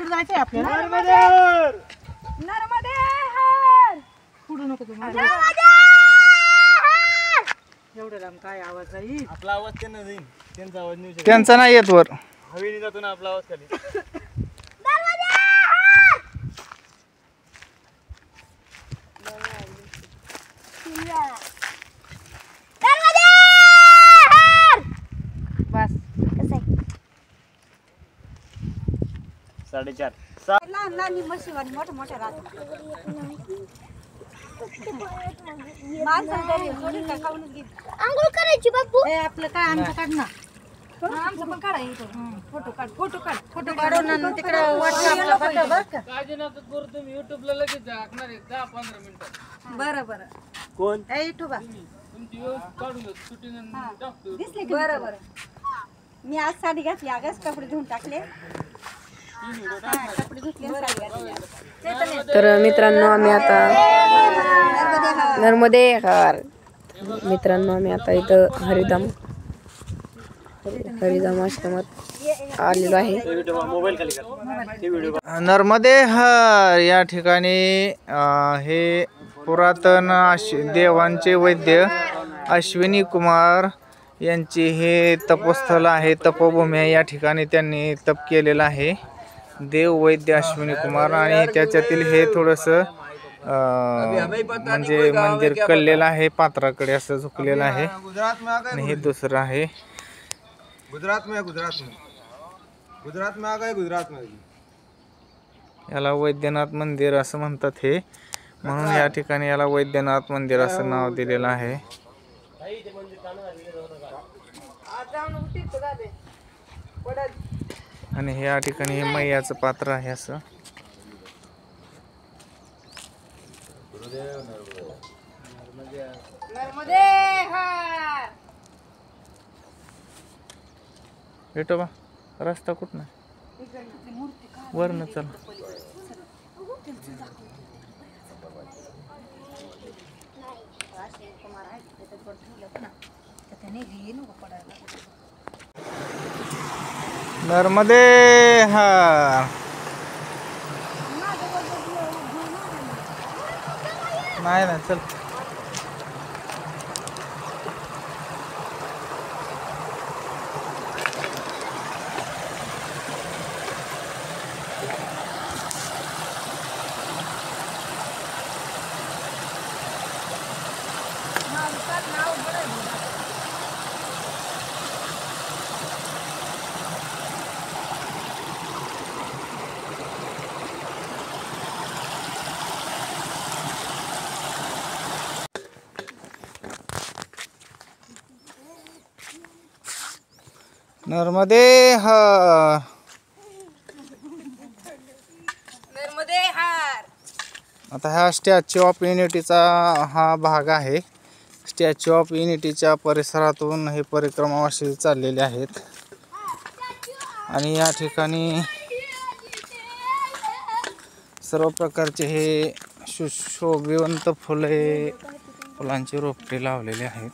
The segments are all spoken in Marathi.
तिकडे जायचंय आपल्याला. नर्मदे हर. पुढे नको तुम्हाला. एवढं लांब काय आवाज जाईल. आपला आवाज त्यांना जाईल, त्यांचा आवाज नाही येऊ त्यांचा नाही येत वर. हवेने जातो ना आपला आवाज खाली. बस 4:30. लहान लहान म्हशीवानी मोठ्या मोठ्या राहतात. आंघोळ करायची बापू. ए आपलं काय आमचं काढ ना. आमचं पण काढा इथं. फोटो काढ फोटो काढ फोटो काढून आणि तिकडे व्हॉट्सअपला पाठव बरं का. बरं बरं कोण ए युट्यूबा दिसले की बरं बरं. मी आज साडी घातली आगच कपडे धुवून टाकले. कपडे धुतले आणि साडी घातली. तर मित्रांनो आम्ही आता नर्मदे हर. मित्रांनो आम्ही आता इथं हरिधाम आश्रमात आलेलो आहे. मोबाईल खाली कर. ते व्हिडिओ नर्मदे हर या ठिकाणी हे पुरातन देवांचे वैद्य अश्विनी कुमार यांची हे तपोस्थळ आहे, तपोभूमी आहे. या ठिकाणी त्यांनी तप केलेलं आहे, देव वैद्य अश्विनी कुमार. आणि त्याच्यातील हे थोडंसं म्हणजे मंदिर कललेलं आहे, पात्राकडे असं झुकलेलं आहे. आणि हे दुसरं आहे गुजरात में आ गए गुजरात में. याला वैद्यनाथ मंदिर असं म्हणतात हे, म्हणून या ठिकाणी याला वैद्यनाथ मंदिर असं नाव दिलेलं आहे. आणि हे या ठिकाणी हे मैयाचं पात्र आहे असं. नर्मदे हर. भेटो बा रस्ता कुठं नाही वरनं चल. नर्मदे हर. नाही ना चल. नर्मदे हर. नर्मदे हर. आता हा स्टॅच्यू ऑफ युनिटीचा हा भाग आहे. स्टॅच्यू ऑफ युनिटीच्या परिसरातून हे परिक्रमावासी चाललेले आहेत. आणि या ठिकाणी सर्व प्रकारचे हे सुशोभिवंत फुलांची रोपटे लावलेले आहेत.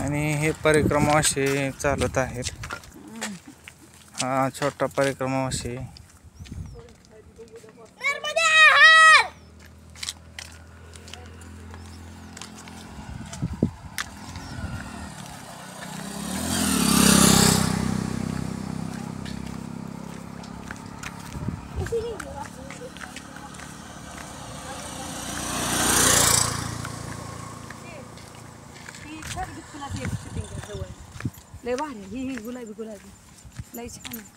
आणि हे परिक्रमावासी चालत आहेत. हा छोटा परिक्रमावासी. लय भारी ही गुलाबी गुलाबी लय छान आहे.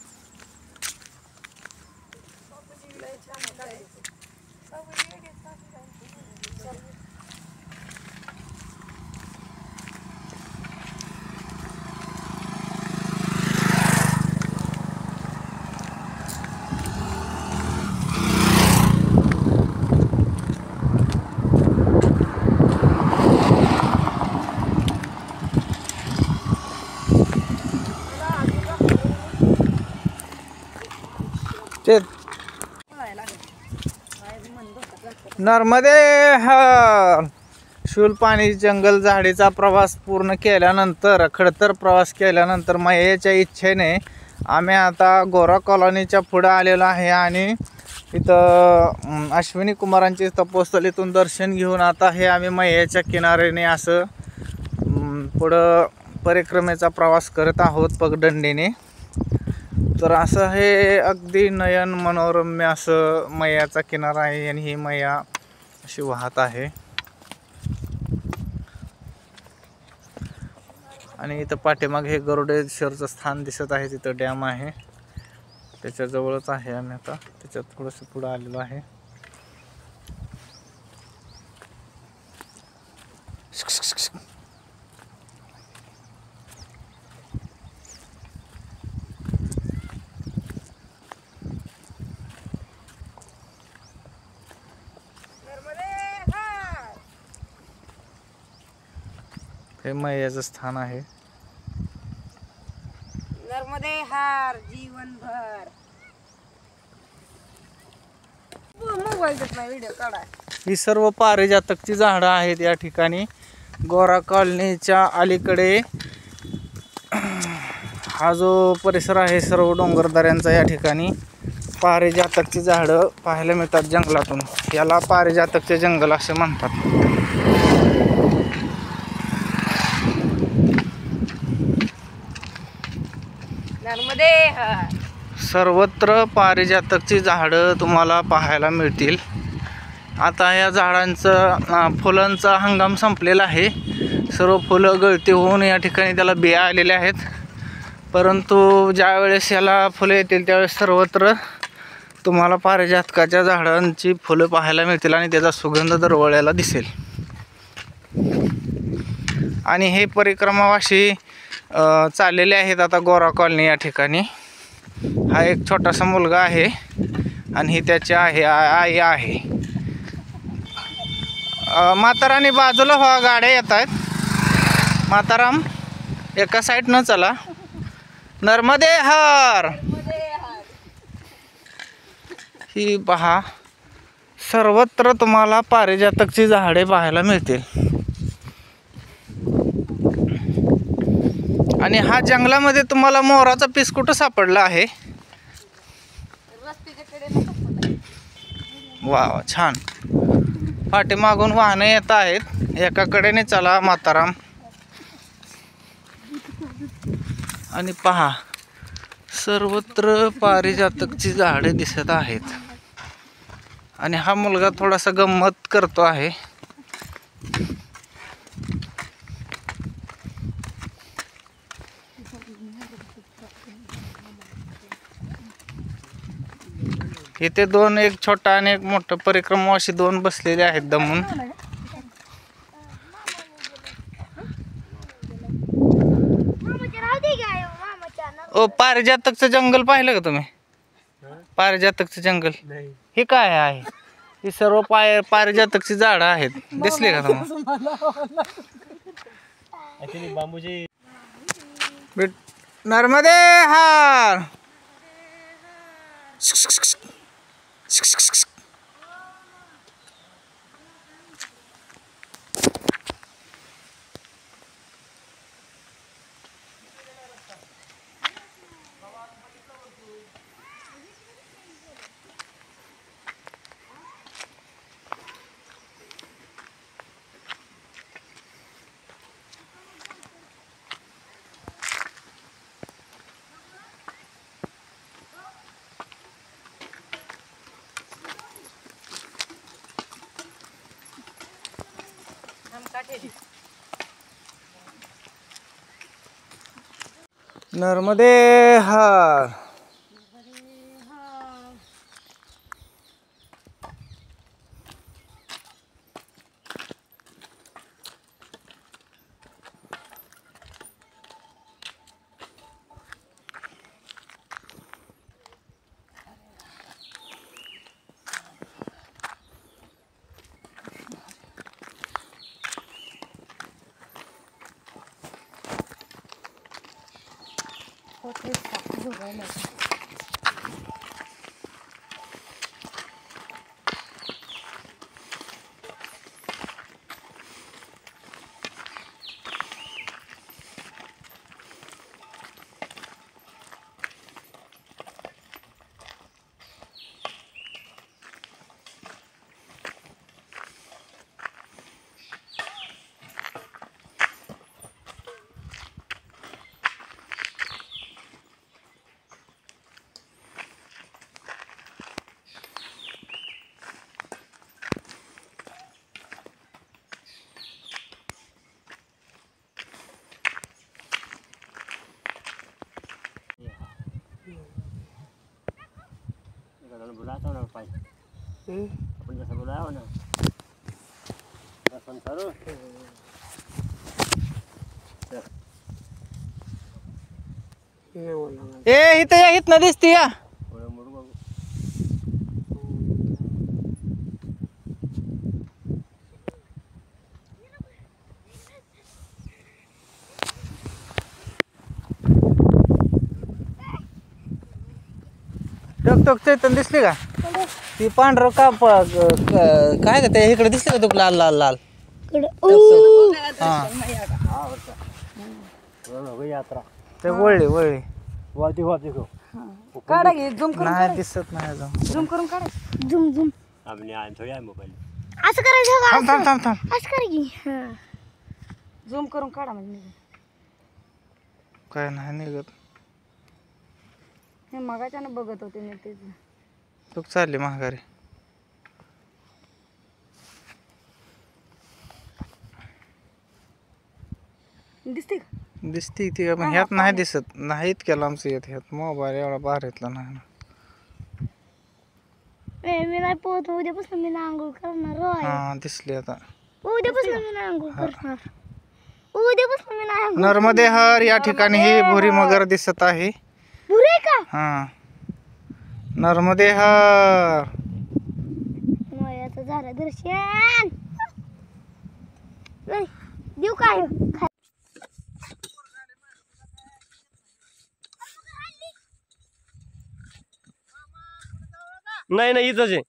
ते नर्मदे हर शूलपाणी जंगल झाडीचा प्रवास पूर्ण केल्यानंतर खडतर प्रवास केल्यानंतर मायेच्या इच्छेने आम्ही आता गोरा कॉलनीच्या पुढं आलेलो आहे आणि इथं अश्विनी कुमारांची तपोस्थलीतून दर्शन घेऊन आता हे आम्ही मैयाच्या किनाऱ्याने असं पुढं परिक्रमेचा प्रवास करत आहोत पगडंडीने. तर असं हे अगदी नयन मनोरम्य असं मैयाचा किनारा आहे आणि ही मैया अशी वाहत आहे. आणि इथं पाठीमागे हे गरुडेश्वरचं स्थान दिसत आहे, तिथं डॅम आहे, त्याच्याजवळच आहे. आम्ही आता त्याच्यात थोडंसं पुढं आलेलो आहे. हे मैयाचं स्थान आहे. नर्मदे हार जीवनभर. मोबाईलचा व्हिडिओ काढा. ही सर्व पारिजातकची झाडं आहेत या ठिकाणी. गोरा कॉलनीच्या अलीकडे हा जो परिसर आहे सर्व डोंगरदऱ्यांचा, या ठिकाणी पारिजातकची झाडं पाहायला मिळतात जंगलातून. याला पारिजातकचे जंगल असे म्हणतात. सर्वत्र पारिजातकची झाडं तुम्हाला पाहायला मिळतील. आता या झाडांचं फुलांचा हंगाम संपलेला आहे. सर्व फुलं गळती होऊन या ठिकाणी त्याला बिया आलेल्या आहेत. परंतु ज्यावेळेस याला फुलं येतील त्यावेळेस सर्वत्र तुम्हाला पारिजातकाच्या झाडांची फुलं पाहायला मिळतील आणि त्याचा सुगंध दरवळ्याला दिसेल. आणि हे परिक्रमावासी चाललेले आहेत आता गोरा कॉलनी या ठिकाणी. हा एक छोटासा मुलगा आहे आणि ही त्याची आई आहे. म्हातारानी बाजूला व्हा, गाड्या येत आहेत. म्हाताराम एका साईडनं चला. नर्मदे हर. ही पहा, सर्वत्र तुम्हाला पारिजातकची झाडे पाहायला मिळतील. आणि हा जंगलामध्ये तुम्हाला मोराचा पीस कुठं सापडला आहे? वा छान. पाठीमागून वाहनं येत आहेत. एका कडेने चला म्हाताराम. आणि पहा, सर्वत्र पारिजातकची झाडे दिसत आहेत. आणि हा मुलगा थोडासा गंमत करतो आहे. इथे दोन, एक छोटा आणि एक मोठं परिक्रमावासी दोन बसलेले आहेत दमून. ओ, पारिजातकचं जंगल पाहिलं का तुम्ही? पारिजातकचं जंगल हे काय आहे? ही सर्व पारिजातकची झाडं आहेत. दिसली का तुम्हाला? बांबूची नर्मदे हार. नर्मदे हर. ए इथं या, इथनं दिसते या. टक चैतन दिसली का? ती पांढरं काय का ते इकडे दिसली का तुला? लाल लाल लाल हा ते वळली वळली काढा घे झूम करून नाही दिसत नाही अजून. झूम करून काढा. झुम झुम असं करायचं का? थांब थांब थांब थांब. असं कर की हा. झूम करून काढा म्हणजे काय नाही निघत. हे मगाच्यानं बघत होते मी तेच. तू चालली महागारी. दिसते का? दिसती ती पण ह्यात नाही दिसत. नाही इतक्या लांबचं येत ह्यात. मोबाईल एवढा भारीतला नाही ना. मी नाही पोहत. उद्यापासून मी आंघोळ करणार होय. हा दिसली आता. उद्यापासून मी आंघोळ करणार. उद्यापासून मी नाही आंघोळ. नर्मदे हर या ठिकाणी ही भुरी मगर दिसत आहे. बुरे का? हा नर्मदे हर. मयाचं झालं दर्शन. लय, देऊ काय? नाही नाही इथंच आहे.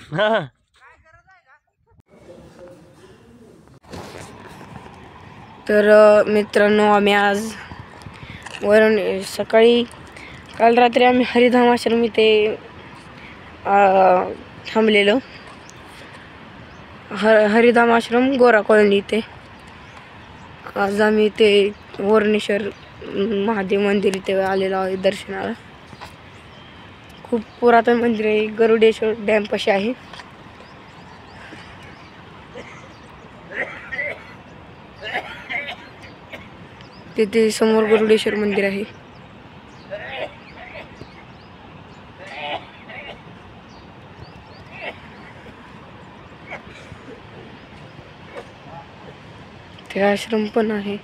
हा तर मित्रांनो आम्ही आज सकाळी काल रात्री आम्ही हरिधाम आश्रम इथे थांबलेलो. हरिधाम आश्रम गोरा कॉलनी इथे. आज आम्ही इथे वर्णेश्वर महादेव मंदिर इथे आलेलो आहे दर्शनाला. खूप पुरातन मंदिर आहे. गरुडेश्वर डॅम पाशी आहे. तिथे समोर गरुडेश्वर मंदिर आहे. ते आश्रम पण आहे.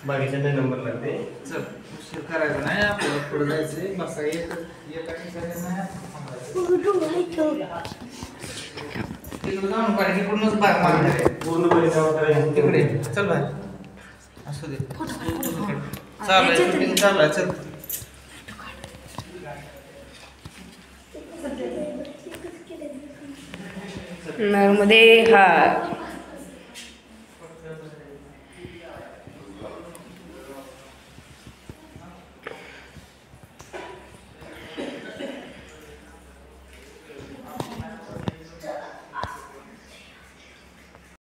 बाकीच्या नंबर लागते. चल उशीर करायचा नाही आपल्याला. पुढे जायचंय. बसा एका ठिकाणी नाही. तिकडे जाऊन पाहिजे. इकडूनच बाहेर मारणार. पूर्णपणे तिकडे चल बाहेर. असू दे. चालू आहे शूटिंग चालू आहे. चल नर्मदे हर.